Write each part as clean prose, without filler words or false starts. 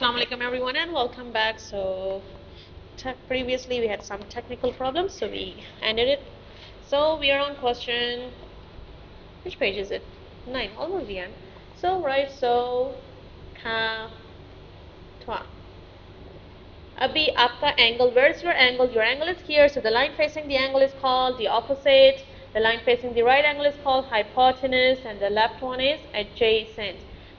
Assalamu alaikum everyone and welcome back. So previously we had some technical problems, so we ended it. So we are on question, which page is it? 9, almost the end. So right, so ka twa. Abhi aapka angle, where's your angle? Your angle is here, so the line facing the angle is called the opposite. The line facing the right angle is called hypotenuse, and the left one is adjacent.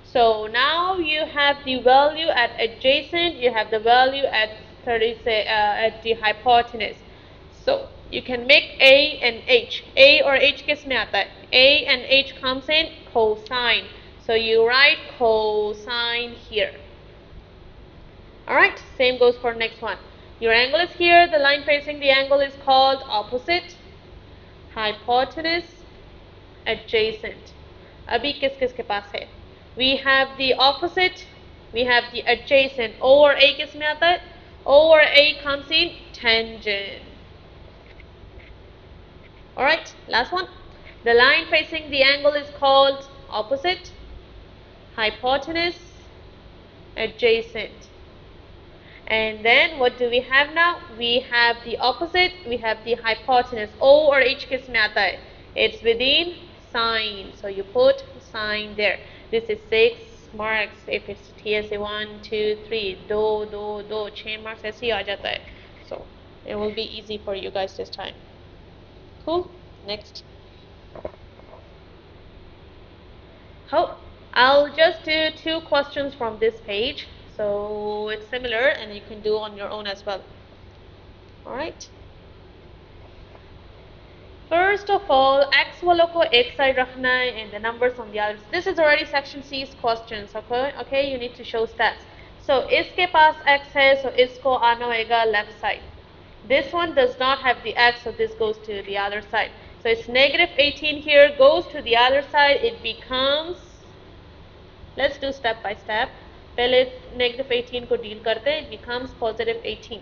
So now you have the value at adjacent, you have the value at at the hypotenuse. So you can make A and H. A or H किस में आता है? A and H comes in cosine. So you write cosine here. Alright, same goes for next one. Your angle is here, the line facing the angle is called opposite, hypotenuse, adjacent. Abhi किस के पास है? We have the opposite, we have the adjacent. O or A किस में आता है? O or A comes in tangent. Alright, last one. The line facing the angle is called opposite, hypotenuse, adjacent. And then what do we have now? We have the opposite, we have the hypotenuse. O or H किस में आता है? It's within sine. So you put sine there. This is 6 marks. If it's TSA 1, 2, 3, do, 6 marks ऐसे ही आ जाता है. So it will be easy for you guys this time. Cool? Next. I'll just do 2 questions from this page. So it's similar and you can do on your own as well. Alright. First of all, x वालों को एक side रखना है and the numbers on the others. This is already section C's questions. Okay, you need to show stats. So इसके पास x है, so इसको आना होगा left side. This one does not have the x, so this goes to the other side. So it's negative 18 here, goes to the other side. It becomes, let's do step by step. पहले negative 18 को deal करते हैं. It becomes positive 18.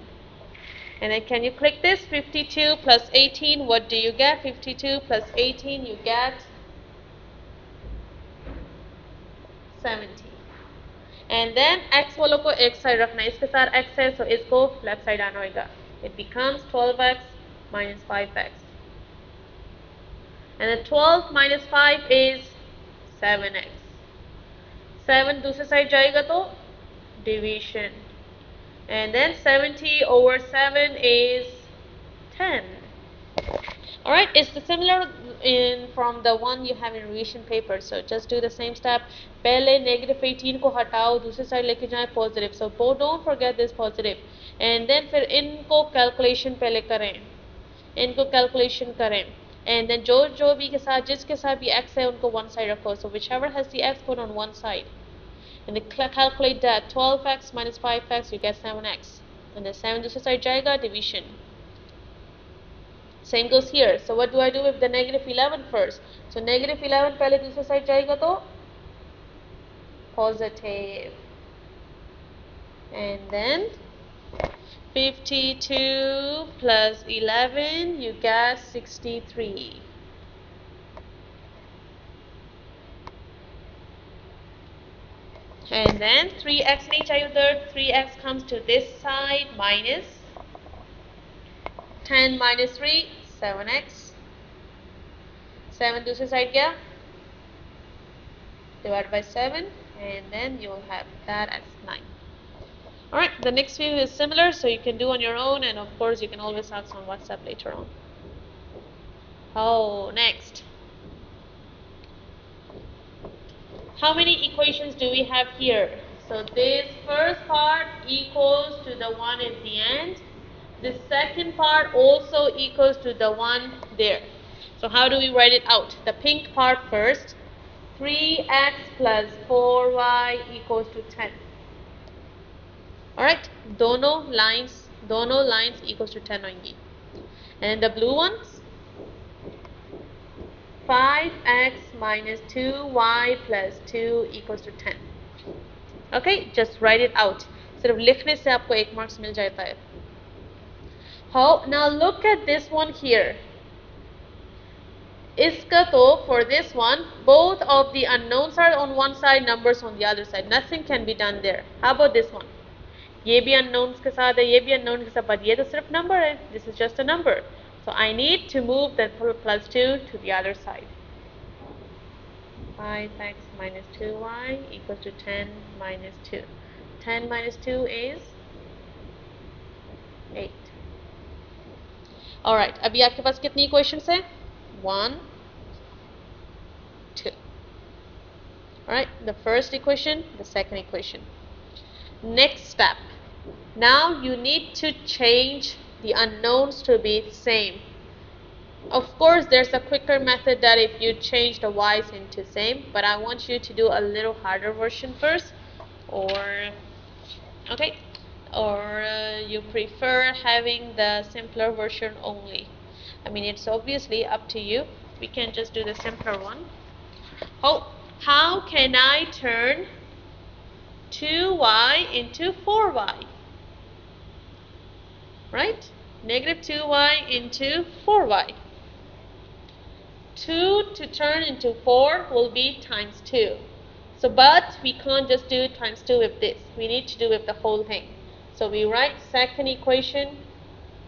And then can you click this? 52 plus 18, what do you get? 52 plus 18, you get 70. And then x वालों को एक side रखना है. इसके साथ x है, so इसको left side आना होगा. It becomes 12x minus 5x. And then 12 minus 5 is 7x. 7 दूसरे side जाएगा तो division. And then 70 over 7 is 10. Alright, it's similar from the one you have in revision paper. So just do the same step. पहले negative 18 को हटाओ, दूसरी side लेके जाएं positive. So don't forget this positive. And then फिर इनको calculation पहले करें. इनको calculation करें. And then जो भी के साथ, जिसके साथ भी x है, उनको one side रखो. So whichever has the x, put on one side. And then calculate that. 12x minus 5x, you get 7x. And then 7 दूसरी side जाएगा, division. Same goes here. So what do I do with the negative 11 first? So negative 11 पहले दूसरे side जाएगा तो positive. And then 52 plus 11, you get 63. And then 3x नहीं चाहिए उधर. 3x comes to this side minus 10 minus 3, 7x. 7 दूसरी side गया. Divided by 7. And then you will have that as 9. Alright, the next few is similar, so you can do on your own. And of course, you can always ask on WhatsApp later on. Oh, next. How many equations do we have here? So this first part equals to the one at the end. The second part also equals to the one there. So how do we write it out? The pink part first. 3x plus 4y equals to 10. Alright, दोनों lines equals to 10 होंगी. And the blue ones, 5x minus 2y plus 2 equals to 10. Okay, just write it out. सिर्फ लिखने से आपको 1 marks मिल जाता है. Now look at this one here. इसका तो, for this one, both of the unknowns are on one side, numbers on the other side. Nothing can be done there. How about this one? ये भी unknowns के साथ है, ये भी unknown के साथ, but ये तो सिर्फ number है. This is just a number. So I need to move the plus 2 to the other side. 5x minus 2y equals to 10 minus 2. 10 minus 2 is 8. Alright, अभी आपके पास कितनी equations हैं? 1, 2. Alright, the first equation, the second equation. Next step. Now you need to change the unknowns to be same. Of course, there's a quicker method that if you change the y's into same, but I want you to do a little harder version first, or okay, or you prefer having the simpler version only. I mean, it's obviously up to you. We can just do the simpler one. How can I turn 2y into 4y? Right? Negative 2y into 4y. 2 to turn into 4 will be times 2. So, but we can't just do times 2 with this. We need to do with the whole thing. So we write second equation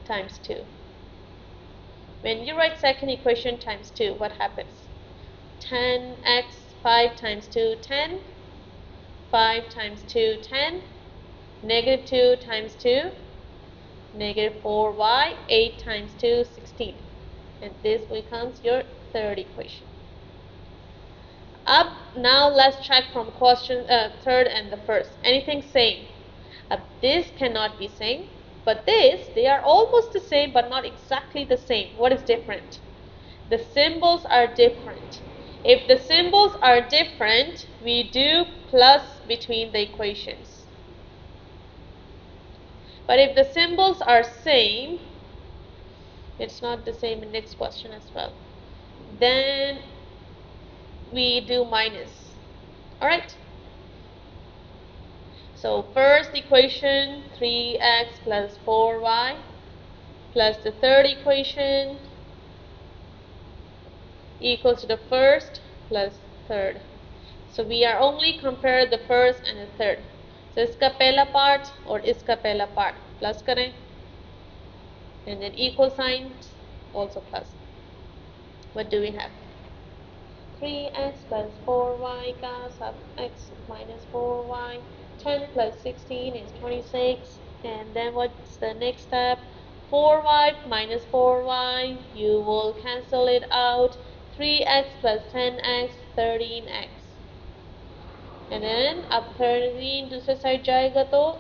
times 2. When you write second equation times 2, what happens? 10x, 5 times 2, 10. 5 times 2, 10. Negative 2 times 2, negative 4y. 8 times 2, 16. And this becomes your third equation. Up now, let's check from question third and the first. Anything same? This cannot be same, but this, they are almost the same, but not exactly the same. What is different? The symbols are different. If the symbols are different, we do plus between the equations. But if the symbols are same, it's not the same in next question as well, then we do minus. Alright? So first equation, 3x plus 4y, plus the third equation equals to the first plus third. So we are only compare the first and the third. So इसका पहला part और इसका पहला part plus करें, and then equal signs also plus. What do we have? 3x plus 4y का sub x minus 4y. 10 plus 16 is 26. And then what's the next step? 4y minus 4y. You will cancel it out. 3x plus 10x, 13x. And then up 13 दूसरे side जाएगा तो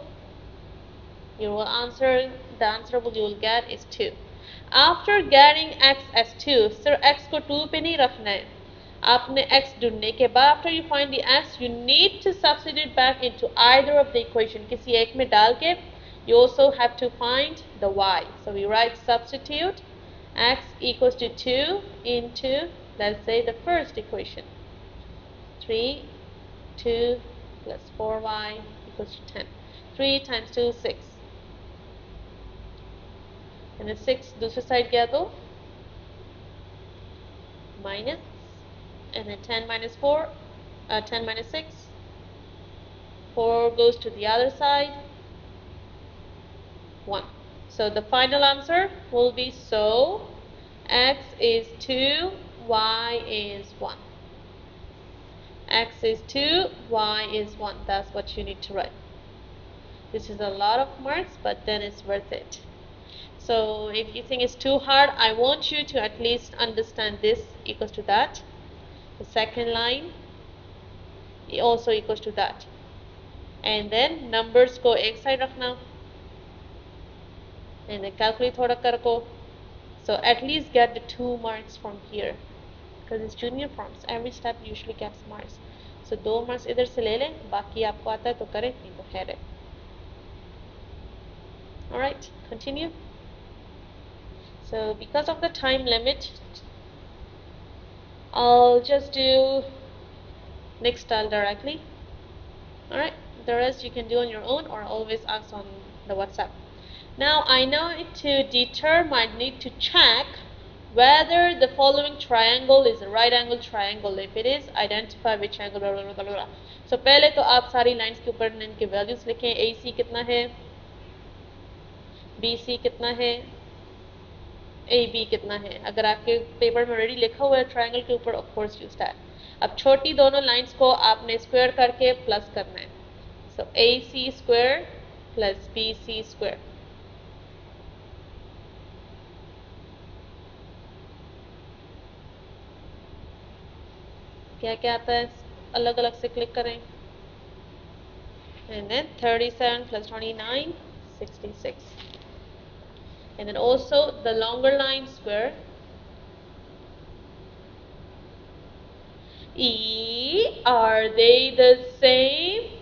you will answer, the answer you will get is 2. After getting x as 2, sir x को 2 पे नहीं रखना है. आपने x ढूंढने के बाद, after you find the x, you need to substitute back into either of the equation. किसी एक में डाल के, you also have to find the y. So we write substitute x equals to 2 into, let's say, the first equation. 3, 2 plus 4y equals to 10. 3 times 2, 6. And then 6 दूसरे side गया तो minus, and then 10 minus 4, 10 minus 6, 4 goes to the other side, 1. So the final answer will be, so x is 2, y is 1. X is 2, y is 1. That's what you need to write. This is a lot of marks, but then it's worth it. So if you think it's too hard, I want you to at least understand this equals to that. The second line also equals to that. And then numbers को एक side रखना. And then calculate थोड़ा कर को. So at least get the 2 marks from here. Because it's junior forms. Every step usually gets marks. So 2 marks इधर से ले लें. बाकी आपको आता है तो करें, नहीं तो खैर है. Alright, continue. So because of the time limit, I'll just do next style directly. Alright, the rest you can do on your own or always ask on the WhatsApp. Now I need to determine, I need to check whether the following triangle is a right angle triangle. If it is, identify which angle, blah, blah, blah, blah, blah. So पहले तो आप सारी lines के ऊपर इनके values लिखें. AC कितना है, BC कितना है, AB कितना है. अगर आपके पेपर में ऑलरेडी लिखा हुआ है ट्रायंगल के ऊपर, ऑफ कोर्स यूज दैट. अब छोटी दोनों लाइंस को आपने स्क्वायर करके प्लस करना है. सो AC square plus BC square. क्या क्या आता है, अलग अलग से क्लिक करें. And then 37 plus 29, 66. And then also the longer line square. E, are they the same?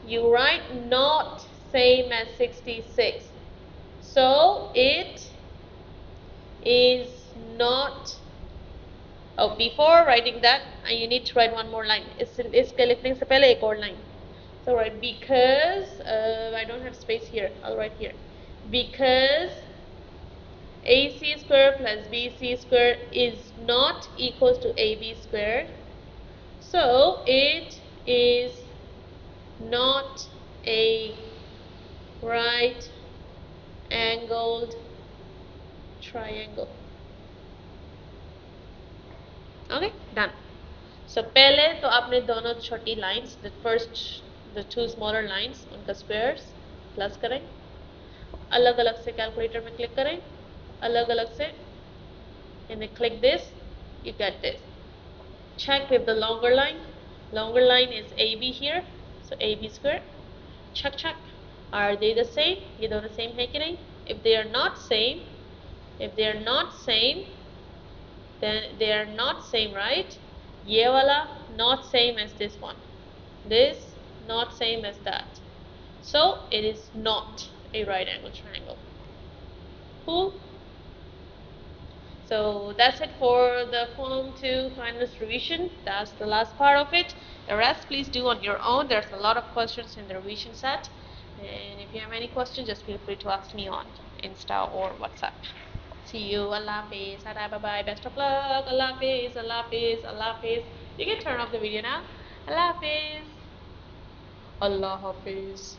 You write not same as 66. So it is not. Oh, before writing that, you need to write one more line. इसके लिखने से पहले एक और line. So write because, I don't have space here. I'll write here. Because AC square plus BC square is not equals to AB square. So it is not a right angled triangle. Okay, done. So पहले तो आपने दोनों छोटी lines, the two smaller lines, उनका squares plus करें. अलग अलग से calculator में click करें. अलग अलग से, and then click this, you get this. Check with the longer line. Longer line is AB here, so AB square. Check, check. Are they the same? ये दोनों same है कि नहीं? If they are not same, then they are not same, right? ये वाला not same as this one. This not same as that. So it is not a right angle triangle. Cool? So that's it for the Form 2 finalist revision. That's the last part of it. The rest please do on your own. There's a lot of questions in the revision set. And if you have any questions, just feel free to ask me on Insta or WhatsApp. See you. Allah Hafiz. Bye bye. Best of luck. Allah Hafiz. Allah Hafiz. Allah Hafiz. You can turn off the video now. Allah Hafiz. Allah Hafiz.